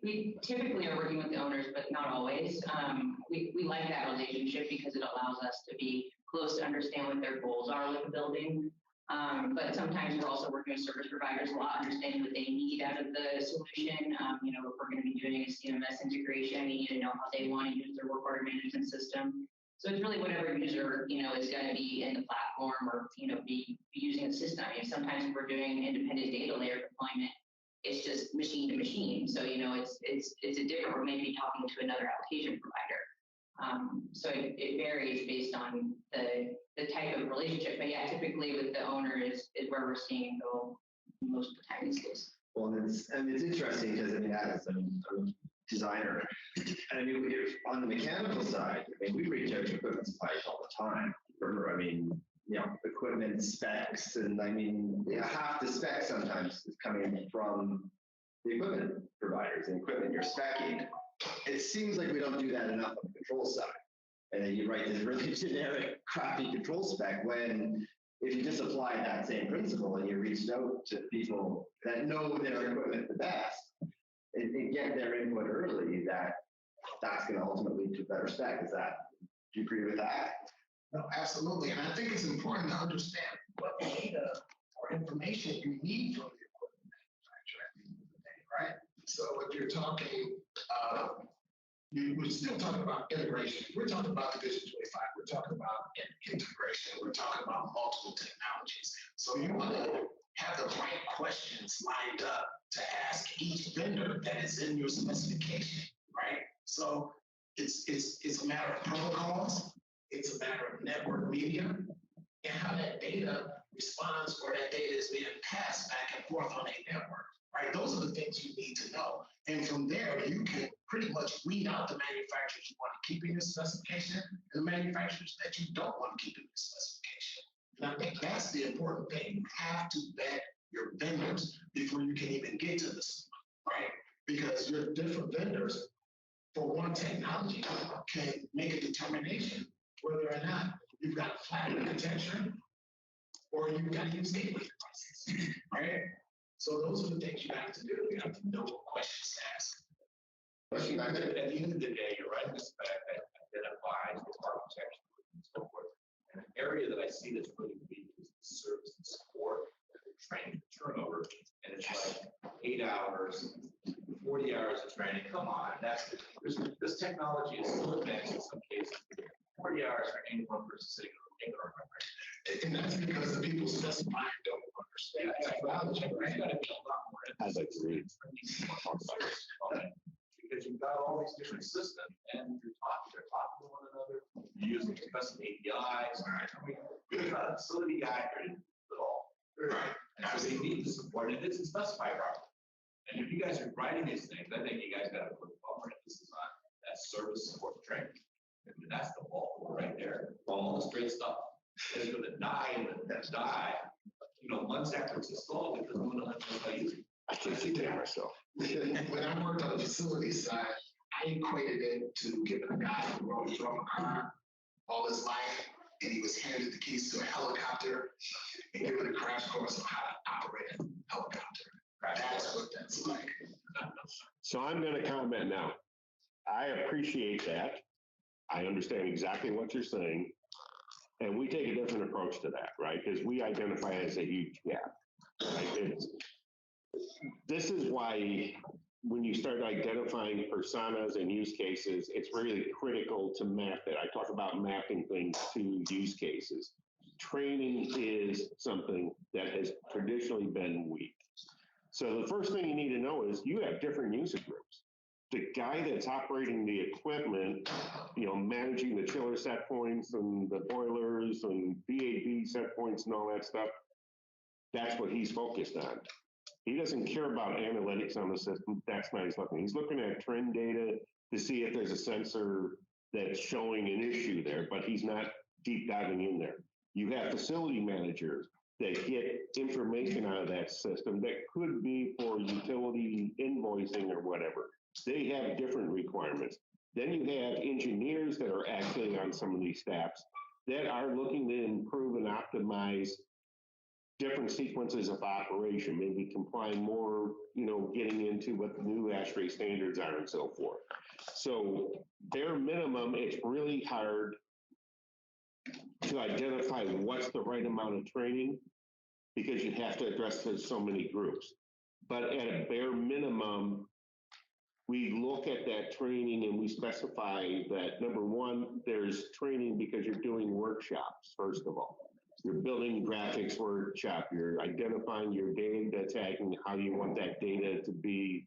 Speaker 3: We typically are working with the owners, but not always. We like that relationship because it allows us to be close to understand what their goals are with the building. But sometimes we're also working with service providers a lot, understanding what they need out of the solution. You know, if we're going to be doing a CMS integration, we need to know how they want to use their work order management system. So it's really whatever user, you know, is going to be in the platform or, you know, be using the system. I mean, sometimes if we're doing independent data layer deployment, it's just machine to machine. So, you know, it's a different, we're maybe talking to another application provider. So it varies based on the type of relationship. But yeah, typically with the owner is where we're seeing go most of the time these days.
Speaker 1: Well, it's interesting because, I mean, as a designer, and I mean, on the mechanical side, I mean, we reach out to equipment suppliers all the time. I mean, you know, equipment specs, and I mean, half the specs sometimes is coming from the equipment providers and equipment you're speccing. It seems like we don't do that enough on the control side. And then you write this really generic, crappy control spec when if you just apply that same principle and you reached out to people that know their equipment the best and get their input early, that's going to ultimately lead to a better spec. Do you agree with that?
Speaker 2: No, absolutely. And I think it's important to understand what data or information you need from the equipment manufacturer at the end of the day, right? So if you're talking, we're still talking about integration. We're talking about Division 25. We're talking about integration. We're talking about multiple technologies. So you want to have the right questions lined up to ask each vendor that is in your specification, right? So it's a matter of protocols. It's a matter of network media and how that data responds or that data is being passed back and forth on a network, right? Those are the things you need to know. And from there, you can pretty much weed out the manufacturers you want to keep in your specification and the manufacturers that you don't want to keep in your specification. And I think that's the important thing. You have to vet your vendors before you can even get to this, right? Because your different vendors for one technology can make a determination whether or not you've got a flat architecture or you've got to use gateway devices, right? So those are the things you have to do. You have to know what questions to ask.
Speaker 7: At the end of the day, you're writing a spec that identifies the architecture and so forth. And an area that I see that's really weak is the service and support, the training, the turnover. And it's like 8 hours, 40 hours of training. Come on, this technology is so advanced in some cases. 40 hours for any one person sitting in a room.
Speaker 2: And that's because the people specifying don't want
Speaker 5: I'd like to read.
Speaker 7: Because you've got all these different systems and they're talking to one another, you're using custom APIs. I mean, we're not a facility guy or anything at all. And so they need to support it. It's specified properly. And if you guys are writing these things, I think you guys got to put a bumper emphasis on that service support training. And that's the ball right there. All the straight stuff. It's going to die and die, months after it's installed because no one knows how to use it.
Speaker 5: I can't see that myself.
Speaker 2: When I worked on the facility side, I equated it to giving a guy who drove a car all his life, and he was handed the keys to a helicopter and given a crash course on how to operate a helicopter. That's what that's like.
Speaker 5: So I'm going to comment now. I appreciate that. I understand exactly what you're saying. And we take a different approach to that, right? Because we identify it as a huge gap. Right? This is why when you start identifying personas and use cases, it's really critical to map it. I talk about mapping things to use cases. Training is something that has traditionally been weak. So the first thing you need to know is you have different user groups. The guy that's operating the equipment, managing the chiller set points and the boilers and BAB set points and all that stuff, that's what he's focused on. He doesn't care about analytics on the system. That's not he's looking. He's looking at trend data to see if there's a sensor that's showing an issue there, but he's not deep diving in there. You have facility managers that get information out of that system that could be for utility invoicing or whatever. They have different requirements. Then you have engineers that are actually on some of these staffs that are looking to improve and optimize different sequences of operation, maybe complying more, getting into what the new ASHRAE standards are and so forth. So bare minimum, it's really hard to identify what's the right amount of training because you have to address so many groups. But at a bare minimum, we look at that training and we specify that, number one, there's training because you're doing workshops, first of all. You're building graphics workshop, you're identifying your data tagging, how you want that data to be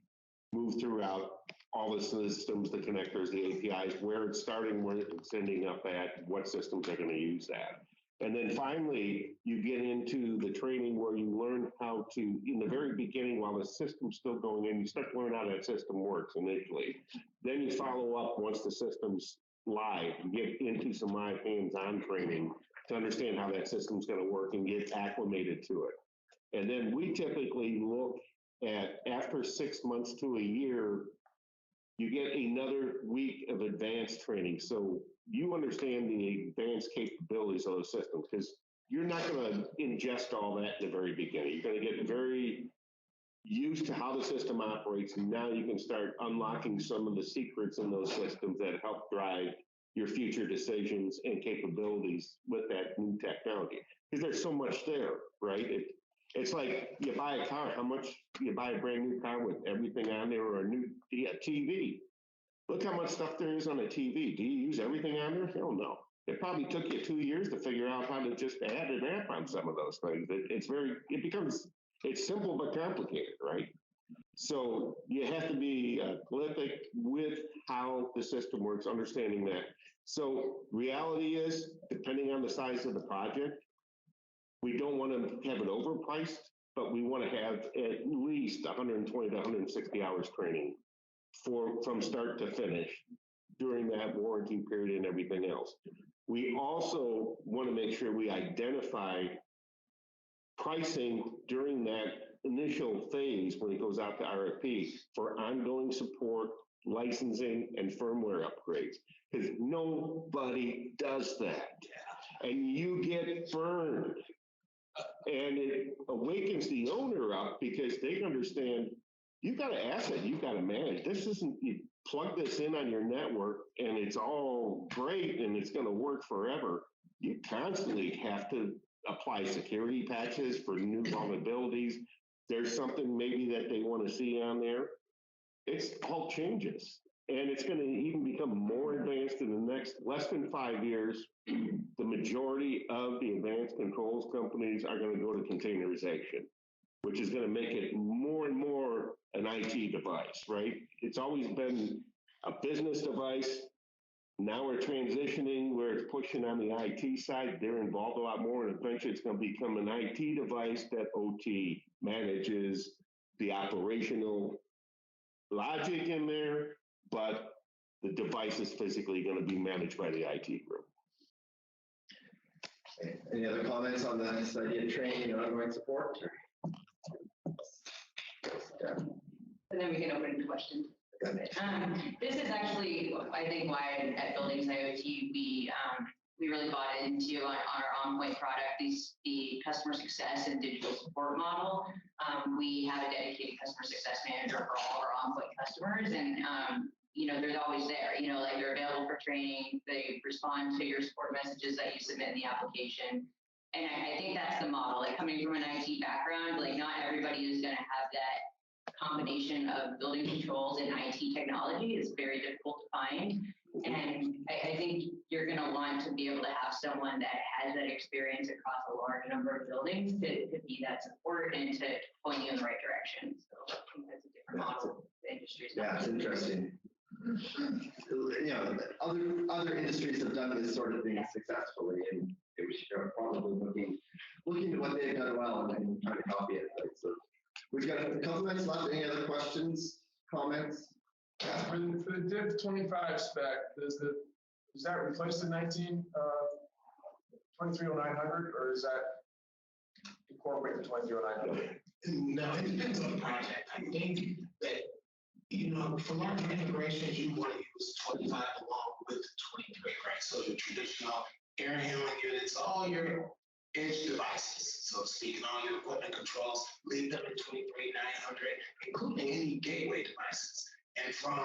Speaker 5: moved throughout all the systems, the connectors, the APIs, where it's starting, where it's ending up at, what systems are going to use that. And then finally, you get into the training where you learn how to, in the very beginning, while the system's still going in, you start to learn how that system works initially. Then you follow up once the system's live, you get into some live hands-on training to understand how that system's going to work and get acclimated to it. And then we typically look at, after 6 months to a year, you get another week of advanced training. So you understand the advanced capabilities of those systems because you're not going to ingest all that in the very beginning. You're going to get very used to how the system operates. And now you can start unlocking some of the secrets in those systems that help drive your future decisions and capabilities with that new technology. Because there's so much there, right? It's like you buy a car, how much you buy a brand new car with everything on there or a new TV. Look how much stuff there is on a TV. Do you use everything on there? Hell no. It probably took you 2 years to figure out how to just add an app on some of those things. It's simple but complicated, right? So you have to be prolific with how the system works, understanding that. So reality is, depending on the size of the project, we don't want to have it overpriced, but we want to have at least 120 to 160 hours training from start to finish during that warranty period and everything else. We also want to make sure we identify pricing during that initial phase when it goes out to RFP for ongoing support, licensing, and firmware upgrades, because nobody does that. And you get burned. And it awakens the owner up because they understand you've got an asset you've got to manage. This isn't, you plug this in on your network and it's all great and it's going to work forever. You constantly have to apply security patches for new vulnerabilities. There's something maybe that they want to see on there. It's all changes. And it's going to even become more advanced in the next less than 5 years, the majority of the advanced controls companies are going to go to containerization, which is going to make it more and more an IT device, right? It's always been a business device. Now we're transitioning where it's pushing on the IT side. They're involved a lot more, and eventually it's going to become an IT device that OT manages the operational logic in there, but the device is physically going to be managed by the IT group.
Speaker 1: Any other comments on this idea of training and ongoing support? Yeah.
Speaker 3: And then we can open to questions. This is actually, I think, why at Buildings IoT we really bought into on our on-point product, the customer success and digital support model. We have a dedicated customer success manager for all of our on-point customers, and they're always there. Like they're available for training. They respond to your support messages that you submit in the application. And I think that's the model. Like coming from an IT background, like not everybody is going to have that combination of building controls and IT technology. Is very difficult to find. And I think you're going to want to be able to have someone that has that experience across a large number of buildings to be that support and to point you in the right direction. So I think that's a different model the industry's.
Speaker 1: Yeah, it's interesting. Other industries have done this sort of thing successfully, and we're probably looking to what they've done well and trying to copy it. Right? So we've got a couple minutes left. Any other questions, comments?
Speaker 9: For the Diff 25 spec, does that replace the 2300900, or is that incorporate the 2300900?
Speaker 2: No, it depends on the project. I think that, for larger integrations, you want to use 25 along with 23, right? So your traditional air handling units, all your edge devices, so speaking, all your equipment controls, leave them in 23900, including any gateway devices. And from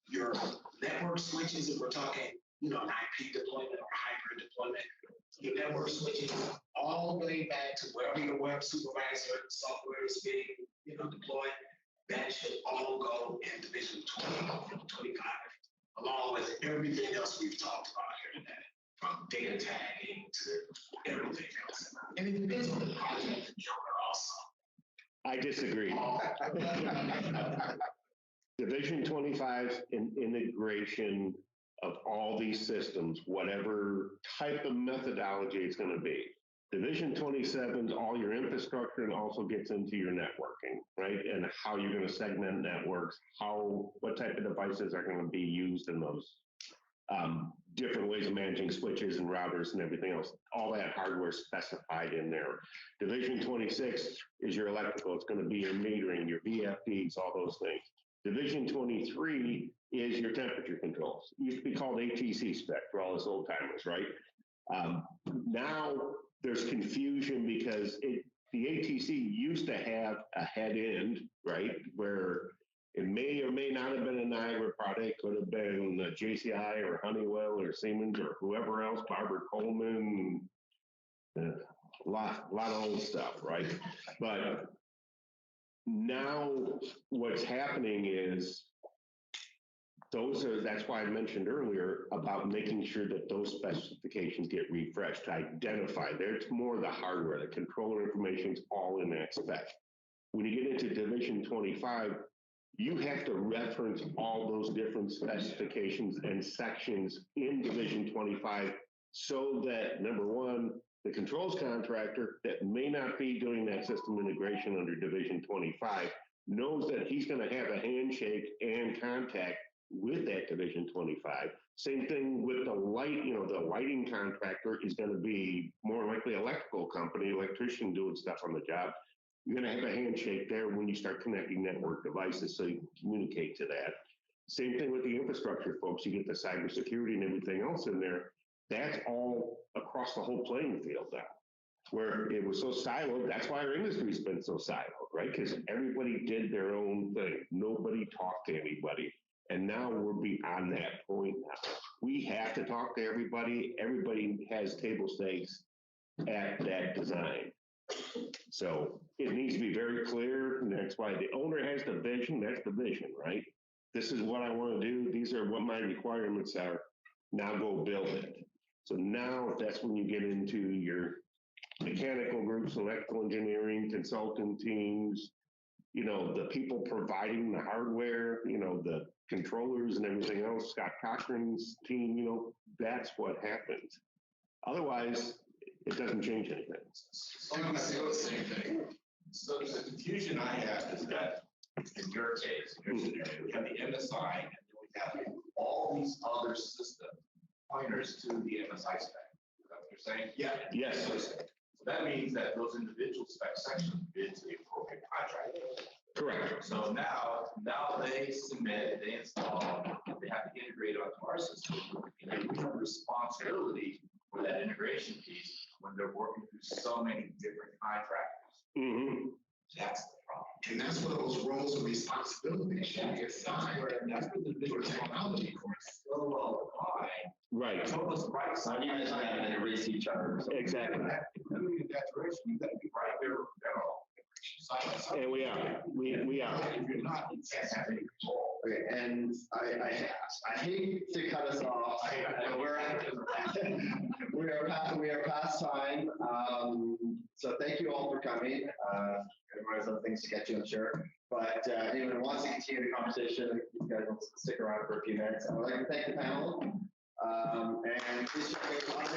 Speaker 2: your network switches, if we're talking, an IP deployment or hybrid deployment, your network switches all the way back to wherever your web supervisor software is being, deployed, that should all go in Division 25, along with everything else we've talked about here today, from data tagging to everything else. And it depends on the project and the owner also.
Speaker 5: I disagree. Division 25 integration of all these systems, whatever type of methodology it's going to be. Division 27 is all your infrastructure and also gets into your networking, right? And how you're going to segment networks, what type of devices are going to be used in those different ways of managing switches and routers and everything else. All that hardware specified in there. Division 26 is your electrical. It's going to be your metering, your VFDs, all those things. Division 23 is your temperature controls. It used to be called ATC spec for all us old timers, right? Now there's confusion because the ATC used to have a head end, right? Where it may or may not have been a Niagara product, could have been a JCI or Honeywell or Siemens or whoever else, Barber Coleman, a lot of old stuff, right? But now what's happening is that's why I mentioned earlier about making sure that those specifications get refreshed to identify. There's more of the hardware, the controller information is all in that spec. When you get into Division 25, you have to reference all those different specifications and sections in Division 25 so that, number one, the controls contractor that may not be doing that system integration under Division 25 knows that he's going to have a handshake and contact with that Division 25. Same thing with the the lighting contractor is going to be more likely electrical company, electrician doing stuff on the job. You're going to have a handshake there when you start connecting network devices so you can communicate to that. Same thing with the infrastructure folks. You get the cybersecurity and everything else in there. That's all across the whole playing field now. Where it was so siloed, that's why our industry's been so siloed, right? Because everybody did their own thing. Nobody talked to anybody. And now we're beyond that point now. We have to talk to everybody. Everybody has table stakes at that design. So it needs to be very clear, and that's why the owner has the vision. That's the vision, right? This is what I want to do. These are what my requirements are. Now go build it. So now that's when you get into your mechanical groups, electrical engineering, consultant teams, the people providing the hardware, the controllers and everything else, Scott Cochrane's team, that's what happens. Otherwise, it doesn't change anything.
Speaker 7: So the confusion I have is that in your case, in your scenario, we have the MSI and then we have all these other system pointers to the MSI spec. Is that what you're saying?
Speaker 2: Yeah.
Speaker 5: Yes.
Speaker 7: So that means that those individual spec sections bid to the appropriate contractor.
Speaker 5: Correct.
Speaker 7: So now they submit, they install, they have to integrate onto our system. And we have responsibility for that integration piece when they're working through so many different contractors.
Speaker 5: Mm-hmm.
Speaker 7: That's the problem.
Speaker 2: And that's where those roles and responsibilities should be assigned.
Speaker 7: That's where the big technology course so well defined.
Speaker 5: Right.
Speaker 7: It's almost right.
Speaker 1: So you guys are having to race each other.
Speaker 5: Exactly.
Speaker 7: Moving in that direction, you gotta be right there, side by side.
Speaker 5: And we are. We are.
Speaker 7: If you're not, you can't have any control.
Speaker 1: Okay, and I hate to cut us off. We are past time. So thank you all for coming. Everyone has other things to get to, I'm sure. But anyone who wants to continue the conversation, you guys will stick around for a few minutes. I would like to thank the panel. And please check out